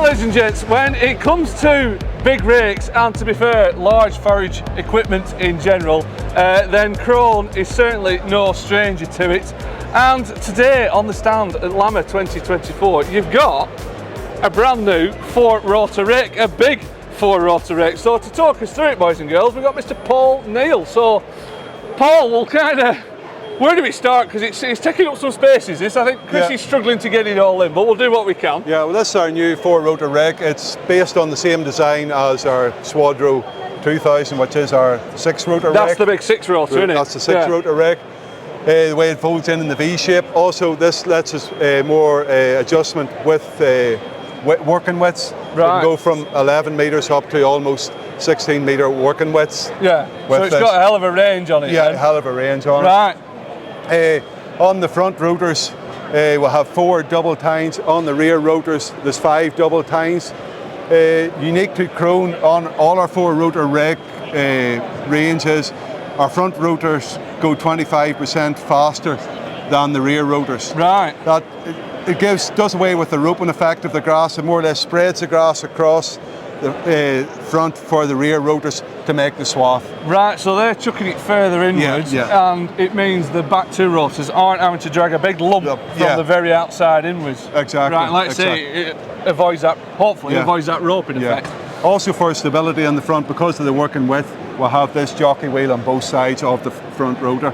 Well, ladies and gents, when it comes to big rakes and, to be fair, large forage equipment in general, then KRONE is certainly no stranger to it. And today on the stand at LAMMA 2024, you've got a brand new four-rotor rake, a big four-rotor rake. So to talk us through it, boys and girls, we've got Mr. Paul Neal. So, Paul, we'll kind of, where do we start? Because it's taking up some spaces. I think Chris is struggling to get it all in, but we'll do what we can. Yeah, well, this is our new four-rotor rake. It's based on the same design as our Swadro 2000, which is our six-rotor rake. That's the big six-rotor, isn't it? That's the six-rotor rake. The way it folds in the V shape. Also, this lets us more adjustment with working widths. Right. We can go from 11 metres up to almost 16 metre working widths. Yeah, so it's got a hell of a range on it. Yeah, then. a hell of a range on it. Right. On the front rotors, we'll have 4 double tines. On the rear rotors, there's 5 double tines. Unique to KRONE on all our four-rotor rake ranges, our front rotors go 25% faster than the rear rotors. Right. That it does away with the roping effect of the grass. It more or less spreads the grass across the front for the rear rotors to make the swath. Right, so they're chucking it further inwards, and it means the back two rotors aren't having to drag a big lump from the very outside inwards. Exactly. Right, like I say, it avoids that, hopefully avoids that roping effect. Also for stability in the front, because of the working width, we'll have this jockey wheel on both sides of the front rotor.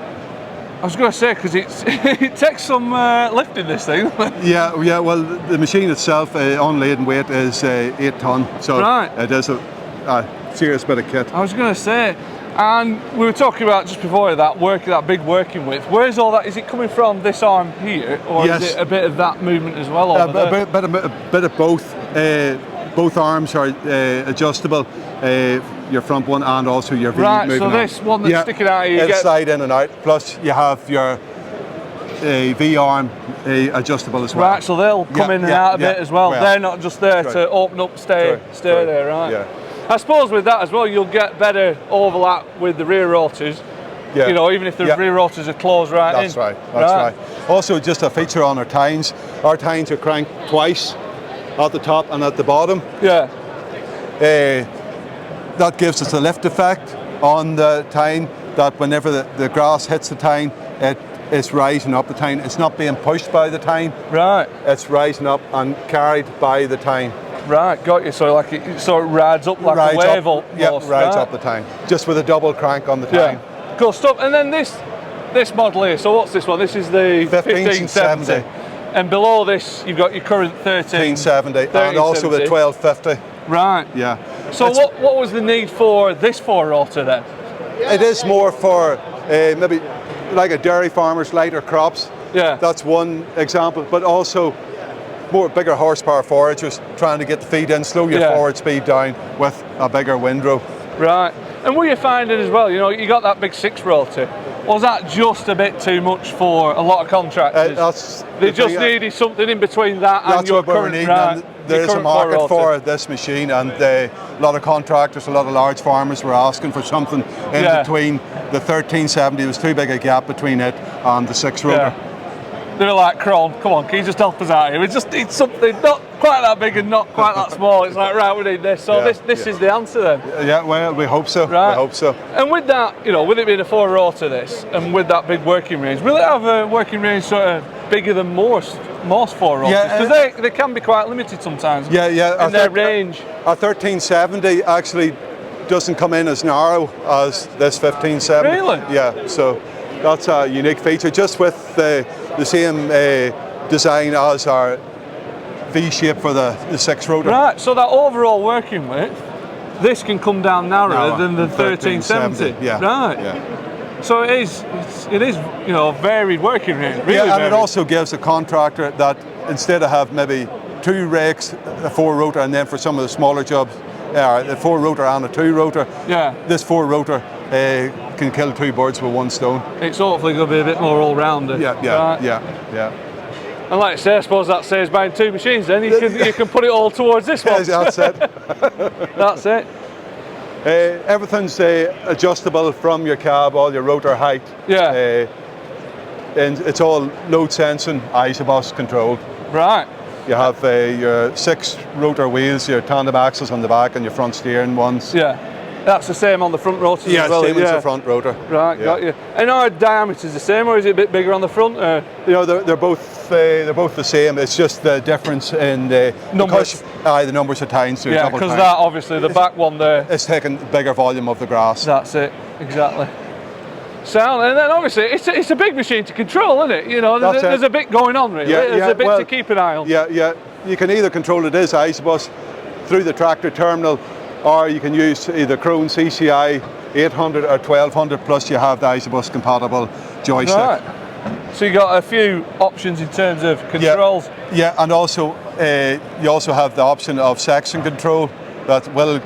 I was going to say, because it takes some lifting, this thing. yeah, well, the machine itself, on laden weight, is 8 tonne, so it is a serious bit of kit. I was going to say, and we were talking about just before that big working width. Where's all that? Is it coming from this arm here, or is it a bit of that movement as well? A bit of both. Both arms are adjustable, your front one and also your V moving so this one that's sticking out here, it'll slide in and out, plus you have your V arm adjustable as well. Right, so they'll come in and out a bit as well. They're not just there to open up, stay there, right? Yeah. I suppose with that as well, you'll get better overlap with the rear rotors. Yeah. You know, even if the rear rotors are closed That's right. Also, just a feature on our tines. Our tines are cranked twice, at the top and at the bottom. Yeah. That gives us a lift effect on the tine, that whenever the grass hits the tine, it's rising up the tine. It's not being pushed by the tine. Right. It's rising up and carried by the tine. Right, got you. So like it rides up like a wave almost. Yeah, rides up the tine. Just with a double crank on the tine. Yeah. Cool stuff. And then this model here, so what's this one? This is the 1570. And below this, you've got your current 1370 and also the 1250. Right. Yeah. So what was the need for this four-rotor then? It is more for maybe like a dairy farmer's lighter crops. Yeah. That's one example, but also bigger horsepower foragers trying to get the feed in, slow your forward speed down with a bigger windrow. Right. And what you're finding as well, you know, you got that big six-rotor. Was that just a bit too much for a lot of contractors? They just needed something in between that and your current There is a market for this machine, and a lot of contractors, a lot of large farmers were asking for something in between. The 1370 was too big a gap between it and the six-rotor. They were like, KRONE, come on, can you just help us out here? We just need something not quite that big and not quite that small. It's like, right, we need this. So this is the answer then. Yeah, well, we hope so. Right. We hope so. And with that, you know, with it being a four-rotor and with that big working range, will it have a working range sort of bigger than most four-rotors? Because they can be quite limited sometimes. Yeah. In their range. Our 1370 actually doesn't come in as narrow as this 1570. Really? Yeah, so that's a unique feature, just with the same design as our V-shape for the six-rotor. Right, so that overall working width, this can come down narrower than the 1370. Yeah. Right. Yeah. So it is, you know, varied working range. Really and it also gives a contractor that instead of have maybe 2 rakes, a four-rotor, and then for some of the smaller jobs, the four-rotor and a two-rotor. Yeah. This four-rotor can kill 2 birds with 1 stone. It's hopefully going to be a bit more all-rounder. Yeah. And like I say, I suppose that saves buying 2 machines then. You can put it all towards this one. That's it. That's it. Everything's adjustable from your cab, all your rotor height. Yeah. And it's all load sensing, isobus controlled. Right. You have your 6 rotor wheels, your tandem axles on the back, and your front steering ones. Yeah. That's the same on the front rotors as well? Same as the front rotor. Right, got you. And are diameters the same, or is it a bit bigger on the front? You know, they're both the same. It's just the difference in the numbers. The numbers of tines. Yeah, because that obviously the back one there. It's taking bigger volume of the grass. That's it, exactly. Sound, and then obviously it's a big machine to control, isn't it? You know, there's a bit going on really. There's a bit to keep an eye on. Yeah. You can either control it as Isobus through the tractor terminal, or you can use either KRONE CCI 800 or 1200, plus you have the Isobus compatible joystick. Right. So you got a few options in terms of controls. Yeah, and also you also have the option of section control that will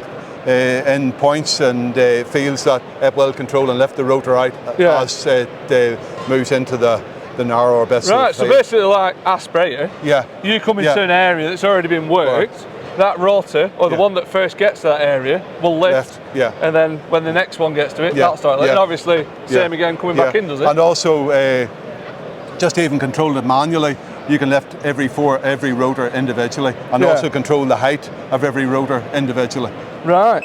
in points and fields that it will control and lift the rotor out as it moves into the narrower bits. Right, so basically like a sprayer. Yeah. You come into an area that's already been worked. Right. That rotor, or the one that first gets to that area, will lift. Yeah. And then when the next one gets to it, that'll start lifting. And obviously, same again coming back in, does it? And also, just even control it manually, you can lift every rotor individually, and also control the height of every rotor individually. Right.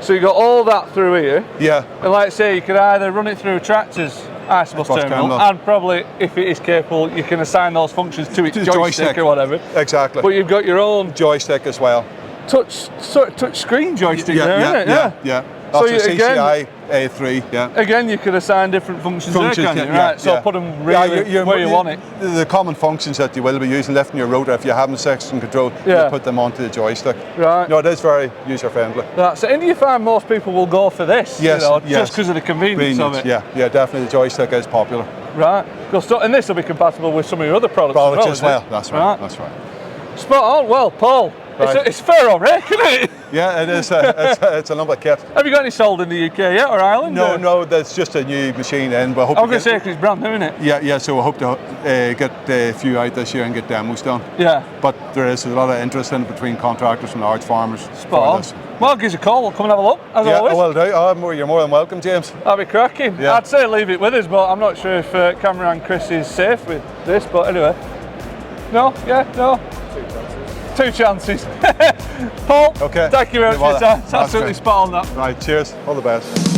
So you got all that through here. Yeah. And like I say, you could either run it through a tractor's Isobus terminal, and probably, if it is capable, you can assign those functions to its joystick or whatever. Exactly. But you've got your own joystick as well. Touch screen joystick there, isn't it? Yeah. That's a CCI A3, Again, you can assign different functions there, can you? Right, so put them really where you want it. The common functions that you will be using, lifting your rotor, if you haven't section control, you put them onto the joystick. Right. No, it is very user-friendly. That's it. And do you find most people will go for this? Yes, you know, just because of the convenience of it? Yeah, definitely the joystick is popular. Right. And this will be compatible with some of your other products as well. That's right. That's right. Spot on. Well, Paul, it's fair rake, isn't it? Yeah, it is. It's a lovely kit. Have you got any sold in the UK yet, or Ireland? No, that's just a new machine in. But I'm going to say because it's brand new, isn't it? Yeah, so I hope to get a few out this year and get demos done. Yeah. But there is a lot of interest in it between contractors and large farmers. Spot on. Well, give us a call. We'll come and have a look, as always. I will do. You're more than welcome, James. That'd be cracking. Yeah. I'd say leave it with us, but I'm not sure if cameraman Chris is safe with this. But anyway. No? Yeah? No? 2 chances. Paul, thank you very much for your time. It's absolutely spot on that. Right, cheers. All the best.